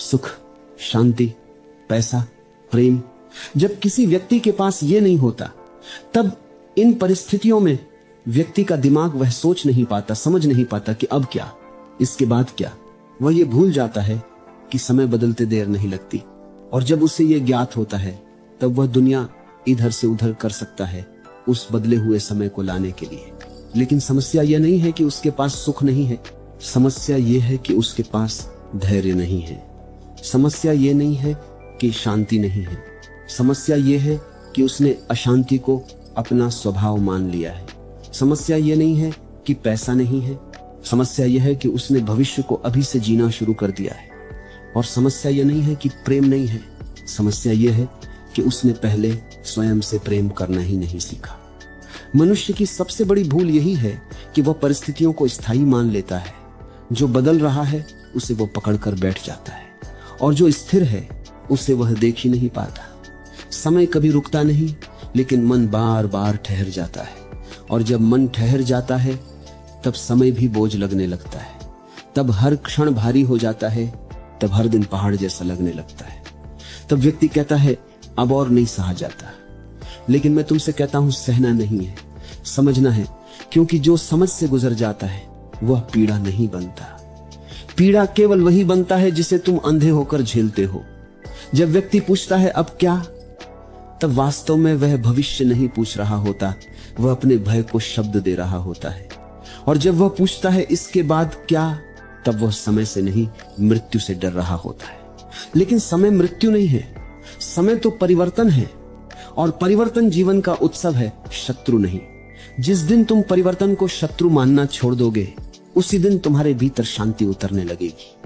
सुख, शांति, पैसा, प्रेम। जब किसी व्यक्ति के पास ये नहीं होता, तब इन परिस्थितियों में व्यक्ति का दिमाग वह सोच नहीं पाता, समझ नहीं पाता कि अब क्या, इसके बाद क्या। वह ये भूल जाता है कि समय बदलते देर नहीं लगती। और जब उसे ये ज्ञात होता है, तब वह दुनिया इधर से उधर कर सकता है उस बदले हुए समय को लाने के लिए। लेकिन समस्या यह नहीं है कि उसके पास सुख नहीं है, समस्या यह है कि उसके पास धैर्य नहीं है। समस्या ये नहीं है कि शांति नहीं है, समस्या ये है कि उसने अशांति को अपना स्वभाव मान लिया है। समस्या ये नहीं है कि पैसा नहीं है, समस्या यह है कि उसने भविष्य को अभी से जीना शुरू कर दिया है। और समस्या यह नहीं है कि प्रेम नहीं है, समस्या यह है कि उसने पहले स्वयं से प्रेम करना ही नहीं सीखा। मनुष्य की सबसे बड़ी भूल यही है कि वह परिस्थितियों को स्थायी मान लेता है। जो बदल रहा है उसे वह पकड़कर बैठ जाता है, और जो स्थिर है उसे वह देख ही नहीं पाता। समय कभी रुकता नहीं, लेकिन मन बार बार ठहर जाता है। और जब मन ठहर जाता है, तब समय भी बोझ लगने लगता है, तब हर क्षण भारी हो जाता है, तब हर दिन पहाड़ जैसा लगने लगता है। तब व्यक्ति कहता है अब और नहीं सहा जाता। लेकिन मैं तुमसे कहता हूं, सहना नहीं है, समझना है। क्योंकि जो समझ से गुजर जाता है वह पीड़ा नहीं बनता। पीड़ा केवल वही बनता है जिसे तुम अंधे होकर झेलते हो। जब व्यक्ति पूछता है अब क्या, तब वास्तव में वह भविष्य नहीं पूछ रहा होता, वह अपने भय को शब्द दे रहा होता है। और जब वह पूछता है इसके बाद क्या, तब वह समय से नहीं, मृत्यु से डर रहा होता है। लेकिन समय मृत्यु नहीं है, समय तो परिवर्तन है। और परिवर्तन जीवन का उत्सव है, शत्रु नहीं। जिस दिन तुम परिवर्तन को शत्रु मानना छोड़ दोगे, उसी दिन तुम्हारे भीतर शांति उतरने लगेगी।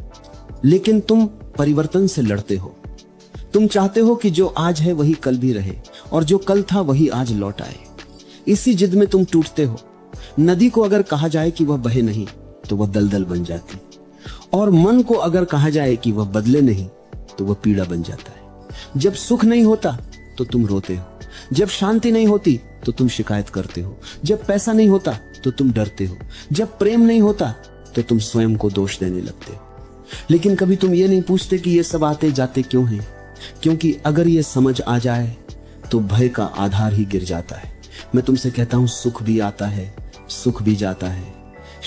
लेकिन तुम परिवर्तन से लड़ते हो। तुम चाहते हो कि जो आज है वही कल भी रहे, और जो कल था वही आज लौट आए। इसी जिद में तुम टूटते हो। नदी को अगर कहा जाए कि वह बहे नहीं, तो वह दलदल बन जाती। और मन को अगर कहा जाए कि वह बदले नहीं, तो वह पीड़ा बन जाता है। जब सुख नहीं होता तो तुम रोते हो, जब शांति नहीं होती तो तुम शिकायत करते हो, जब पैसा नहीं होता तो तुम डरते हो, जब प्रेम नहीं होता तो तुम स्वयं को दोष देने लगते हो। लेकिन कभी तुम ये नहीं पूछते कि ये सब आते जाते क्यों हैं। क्योंकि अगर ये समझ आ जाए तो भय का आधार ही गिर जाता है। मैं तुमसे कहता हूं, सुख भी आता है, सुख भी जाता है,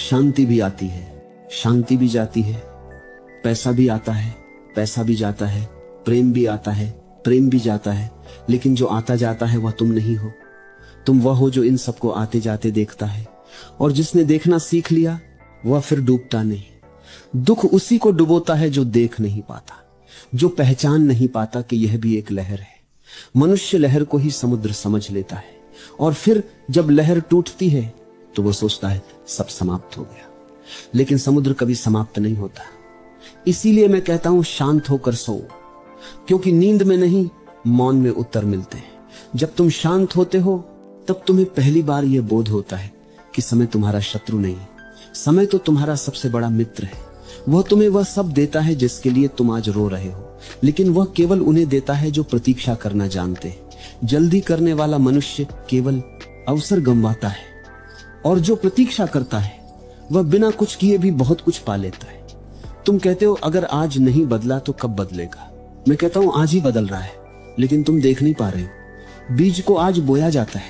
शांति भी आती है, शांति भी जाती है, पैसा भी आता है, पैसा भी जाता है, प्रेम भी आता है, प्रेम भी जाता है। लेकिन जो आता जाता है वह तुम नहीं हो। तुम वह हो जो इन सबको आते जाते देखता है। और जिसने देखना सीख लिया वह फिर डूबता नहीं। दुख उसी को डुबोता है जो देख नहीं पाता, जो पहचान नहीं पाता कि यह भी एक लहर है। मनुष्य लहर को ही समुद्र समझ लेता है, और फिर जब लहर टूटती है तो वो सोचता है सब समाप्त हो गया। लेकिन समुद्र कभी समाप्त नहीं होता। इसीलिए मैं कहता हूं, शांत होकर सो, क्योंकि नींद में नहीं, मौन में उत्तर मिलते हैं। जब तुम शांत होते हो, तब तुम्हें पहली बार यह बोध होता है कि समय तुम्हारा शत्रु नहीं, समय तो तुम्हारा सबसे बड़ा मित्र है। वह तुम्हें वह सब देता है जिसके लिए तुम आज रो रहे हो, लेकिन वह केवल उन्हें देता है जो प्रतीक्षा करना जानते हैं। जल्दी करने वाला मनुष्य केवल अवसर गंवाता है, और जो प्रतीक्षा करता है वह बिना कुछ किए भी बहुत कुछ पा लेता है। तुम कहते हो अगर आज नहीं बदला तो कब बदलेगा। मैं कहता हूं आज ही बदल रहा है, लेकिन तुम देख नहीं पा रहे हो। बीज को आज बोया जाता है,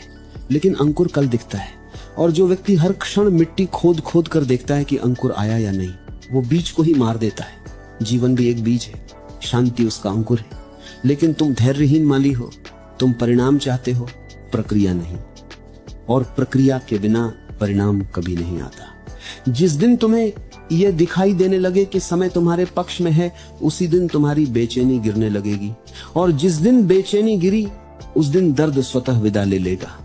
लेकिन अंकुर कल दिखता है। और जो व्यक्ति हर क्षण मिट्टी खोद खोद कर देखता है कि अंकुर आया या नहीं, वो बीज को ही मार देता है। जीवन भी एक बीज है, शांति उसका अंकुर है। लेकिन तुम धैर्यहीन माली हो, तुम परिणाम चाहते हो, प्रक्रिया नहीं। और प्रक्रिया के बिना परिणाम कभी नहीं आता। जिस दिन तुम्हें यह दिखाई देने लगे कि समय तुम्हारे पक्ष में है, उसी दिन तुम्हारी बेचैनी गिरने लगेगी। और जिस दिन बेचैनी गिरी, उस दिन दर्द स्वतः विदा ले लेगा।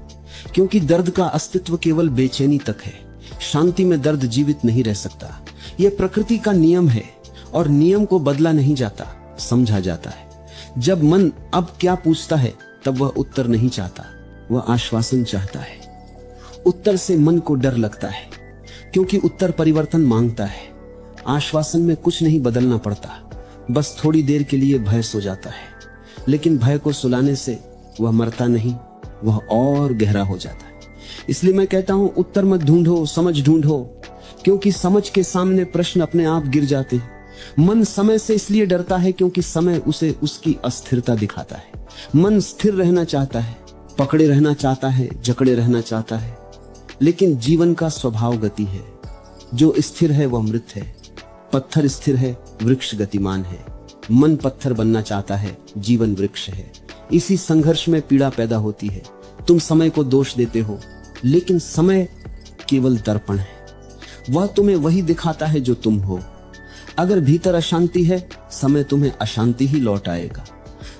क्योंकि दर्द का अस्तित्व केवल बेचैनी तक है। शांति में दर्द जीवित नहीं रह सकता। यह प्रकृति का नियम है, और नियम को बदला नहीं जाता, समझा जाता है। जब मन अब क्या पूछता है, तब वह उत्तर नहीं चाहता, वह आश्वासन चाहता है। उत्तर से मन को डर लगता है, क्योंकि उत्तर परिवर्तन मांगता है। आश्वासन में कुछ नहीं बदलना पड़ता, बस थोड़ी देर के लिए भय सो जाता है। लेकिन भय को सुलाने से वह मरता नहीं, वह और गहरा हो जाता है। इसलिए मैं कहता हूं, उत्तर मत ढूंढो, समझ ढूंढो। क्योंकि समझ के सामने प्रश्न अपने आप गिर जाते हैं। मन समय से इसलिए डरता है क्योंकि समय उसे उसकी अस्थिरता दिखाता है। मन स्थिर रहना चाहता है, पकड़े रहना चाहता है, जकड़े रहना चाहता है, लेकिन जीवन का स्वभाव गति है। जो स्थिर है वह मृत है, पत्थर स्थिर है, वृक्ष गतिमान है। मन पत्थर बनना चाहता है, जीवन वृक्ष है। इसी संघर्ष में पीड़ा पैदा होती है। तुम समय को दोष देते हो, लेकिन समय केवल दर्पण है। वह तुम्हें वही दिखाता है जो तुम हो। अगर भीतर अशांति है, समय तुम्हें अशांति ही लौट आएगा।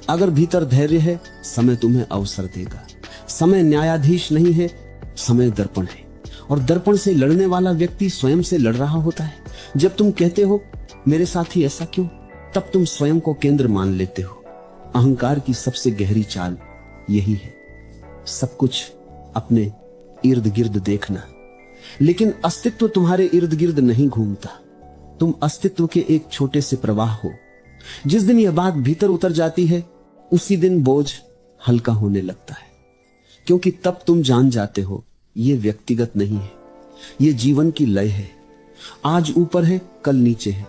अगर भीतर धैर्य है, समय तुम्हें अवसर देगा। समय न्यायाधीश नहीं है, समय दर्पण है, और दर्पण से लड़ने वाला व्यक्ति स्वयं से लड़ रहा होता है। जब तुम कहते हो मेरे साथ ही ऐसा क्यों, तब तुम स्वयं को केंद्र मान लेते हो। अहंकार की सबसे गहरी चाल यही है, सब कुछ अपने इर्द गिर्द देखना। लेकिन अस्तित्व तुम्हारे इर्द गिर्द नहीं घूमता। तुम अस्तित्व के एक छोटे से प्रवाह हो। जिस दिन यह बात भीतर उतर जाती है, उसी दिन बोझ हल्का होने लगता है, क्योंकि तब तुम जान जाते हो यह व्यक्तिगत नहीं है, यह जीवन की लय है। आज ऊपर है, कल नीचे है।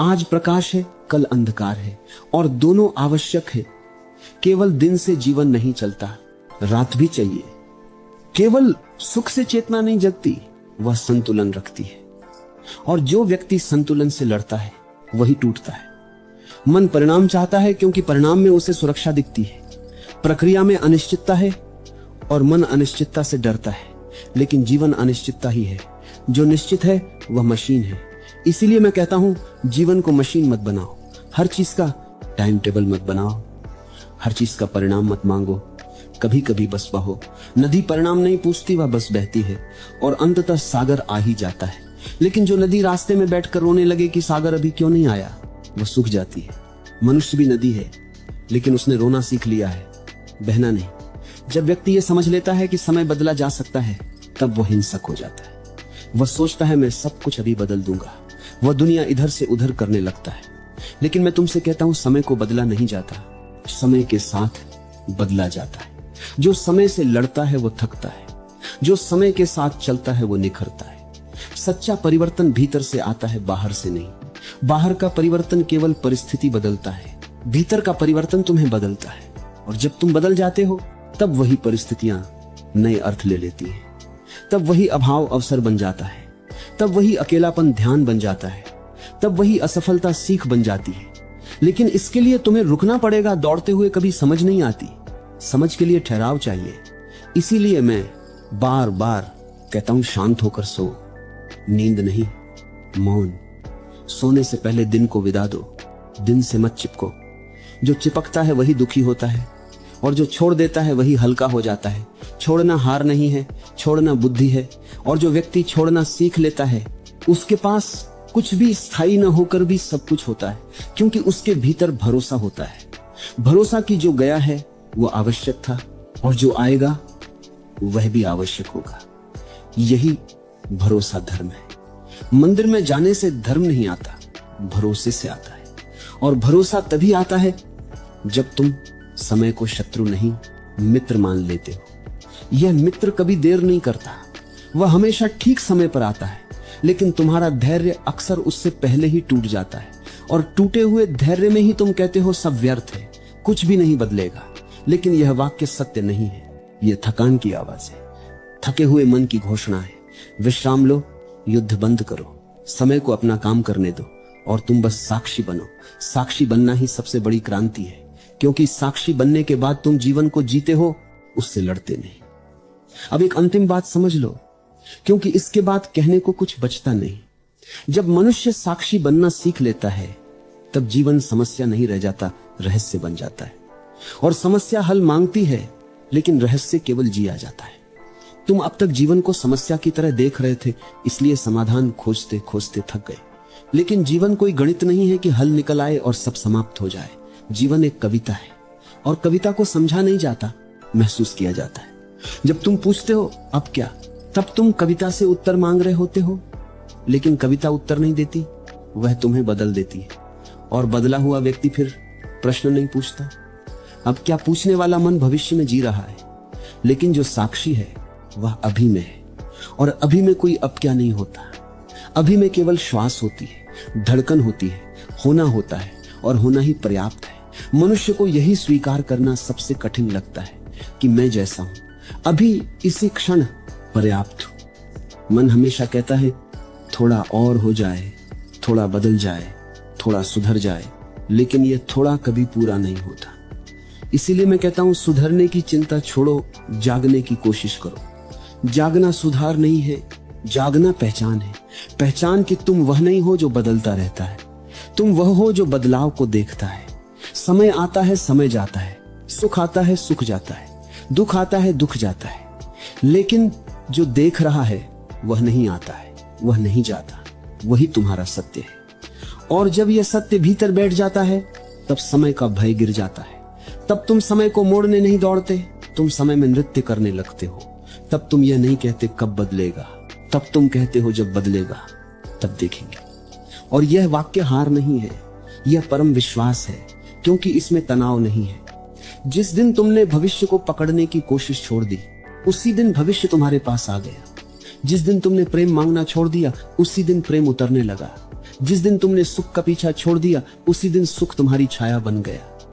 आज प्रकाश है, कल अंधकार है, और दोनों आवश्यक है। केवल दिन से जीवन नहीं चलता, रात भी चाहिए। केवल सुख से चेतना नहीं जगती, वह संतुलन रखती है। और जो व्यक्ति संतुलन से लड़ता है वही टूटता है। मन परिणाम चाहता है क्योंकि परिणाम में उसे सुरक्षा दिखती है। प्रक्रिया में अनिश्चितता है और मन अनिश्चितता से डरता है, लेकिन जीवन अनिश्चितता ही है। जो निश्चित है वह मशीन है। इसीलिए मैं कहता हूं, जीवन को मशीन मत बनाओ। हर चीज का टाइम टेबल मत बनाओ, हर चीज का परिणाम मत मांगो। कभी कभी बस बहो। नदी परिणाम नहीं पूछती, वह बस बहती है और अंततः सागर आ ही जाता है। लेकिन जो नदी रास्ते में बैठकर रोने लगे कि सागर अभी क्यों नहीं आया, वह सूख जाती है। मनुष्य भी नदी है, लेकिन उसने रोना सीख लिया है, बहना नहीं। जब व्यक्ति यह समझ लेता है कि समय बदला जा सकता है, तब वह हिंसक हो जाता है। वह सोचता है मैं सब कुछ अभी बदल दूंगा। वह दुनिया इधर से उधर करने लगता है। लेकिन मैं तुमसे कहता हूं, समय को बदला नहीं जाता, समय के साथ बदला जाता है। जो समय से लड़ता है वो थकता है, जो समय के साथ चलता है वो निखरता है। सच्चा परिवर्तन भीतर से आता है, बाहर से नहीं। बाहर का परिवर्तन केवल परिस्थिति बदलता है, भीतर का परिवर्तन तुम्हें बदलता है। और जब तुम बदल जाते हो, तब वही परिस्थितियां नए अर्थ ले लेती हैं। तब वही अभाव अवसर बन जाता है, तब वही अकेलापन ध्यान बन जाता है, तब वही असफलता सीख बन जाती है। लेकिन इसके लिए तुम्हें रुकना पड़ेगा। दौड़ते हुए कभी समझ नहीं आती, समझ के लिए ठहराव चाहिए। इसीलिए मैं बार बार कहता हूं, शांत होकर सो, नींद नहीं, मौन। सोने से पहले दिन को विदा दो, दिन से मत चिपको। जो चिपकता है वही दुखी होता है, और जो छोड़ देता है वही हल्का हो जाता है। छोड़ना हार नहीं है, छोड़ना बुद्धि है। और जो व्यक्ति छोड़ना सीख लेता है, उसके पास कुछ भी स्थायी न होकर भी सब कुछ होता है, क्योंकि उसके भीतर भरोसा होता है। भरोसा कि जो गया है वो आवश्यक था, और जो आएगा वह भी आवश्यक होगा। यही भरोसा धर्म है। मंदिर में जाने से धर्म नहीं आता, भरोसे से आता है। और भरोसा तभी आता है जब तुम समय को शत्रु नहीं, मित्र मान लेते हो। यह मित्र कभी देर नहीं करता, वह हमेशा ठीक समय पर आता है। लेकिन तुम्हारा धैर्य अक्सर उससे पहले ही टूट जाता है, और टूटे हुए धैर्य में ही तुम कहते हो सब व्यर्थ है, कुछ भी नहीं बदलेगा। लेकिन यह वाक्य सत्य नहीं है, यह थकान की आवाज है, थके हुए मन की घोषणा है। विश्राम लो, युद्ध बंद करो, समय को अपना काम करने दो, और तुम बस साक्षी बनो। साक्षी बनना ही सबसे बड़ी क्रांति है, क्योंकि साक्षी बनने के बाद तुम जीवन को जीते हो, उससे लड़ते नहीं। अब एक अंतिम बात समझ लो, क्योंकि इसके बाद कहने को कुछ बचता नहीं। जब मनुष्य साक्षी बनना सीख लेता है, तब जीवन समस्या नहीं रह जाता, रहस्य बन जाता है। और समस्या हल मांगती है, लेकिन रहस्य केवल जिया जाता है। तुम अब तक जीवन को समस्या की तरह देख रहे थे, इसलिए समाधान खोजते खोजते थक गए। लेकिन जीवन कोई गणित नहीं है कि हल निकल आए और सब समाप्त हो जाए। जीवन एक कविता है, और कविता को समझा नहीं जाता, महसूस किया जाता है। जब तुम पूछते हो अब क्या, तब तुम कविता से उत्तर मांग रहे होते हो। लेकिन कविता उत्तर नहीं देती, वह तुम्हें बदल देती है। और बदला हुआ व्यक्ति फिर प्रश्न नहीं पूछता। अब क्या पूछने वाला मन भविष्य में जी रहा है, लेकिन जो साक्षी है वह अभी में है। और अभी में कोई अब क्या नहीं होता। अभी में केवल श्वास होती है, धड़कन होती है, होना होता है और होना ही पर्याप्त है। मनुष्य को यही स्वीकार करना सबसे कठिन लगता है कि मैं जैसा हूं अभी इसी क्षण पर्याप्त हूं। मन हमेशा कहता है थोड़ा और हो जाए, थोड़ा बदल जाए, थोड़ा सुधर जाए, लेकिन यह थोड़ा कभी पूरा नहीं होता। इसीलिए मैं कहता हूं सुधरने की चिंता छोड़ो, जागने की कोशिश करो। जागना सुधार नहीं है, जागना पहचान है। पहचान कि तुम वह नहीं हो जो बदलता रहता है, तुम वह हो जो बदलाव को देखता है। समय आता है, समय जाता है, सुख आता है, सुख जाता है, दुख आता है, दुख जाता है, लेकिन जो देख रहा है वह नहीं आता है, वह नहीं जाता। वही तुम्हारा सत्य है। और जब यह सत्य भीतर बैठ जाता है तब समय का भय गिर जाता है। तब तुम समय को मोड़ने नहीं दौड़ते, तुम समय में नृत्य करने लगते हो। तब तुम यह नहीं कहते कब बदलेगा, तब तुम कहते हो जब बदलेगा तब देखेंगे। और यह वाक्य हार नहीं है, यह परम विश्वास है, क्योंकि इसमें तनाव नहीं है। जिस दिन तुमने भविष्य को पकड़ने की कोशिश छोड़ दी, उसी दिन भविष्य तुम्हारे पास आ गया। जिस दिन तुमने प्रेम मांगना छोड़ दिया, उसी दिन प्रेम उतरने लगा। जिस दिन तुमने सुख का पीछा छोड़ दिया, उसी दिन सुख तुम्हारी छाया बन गया।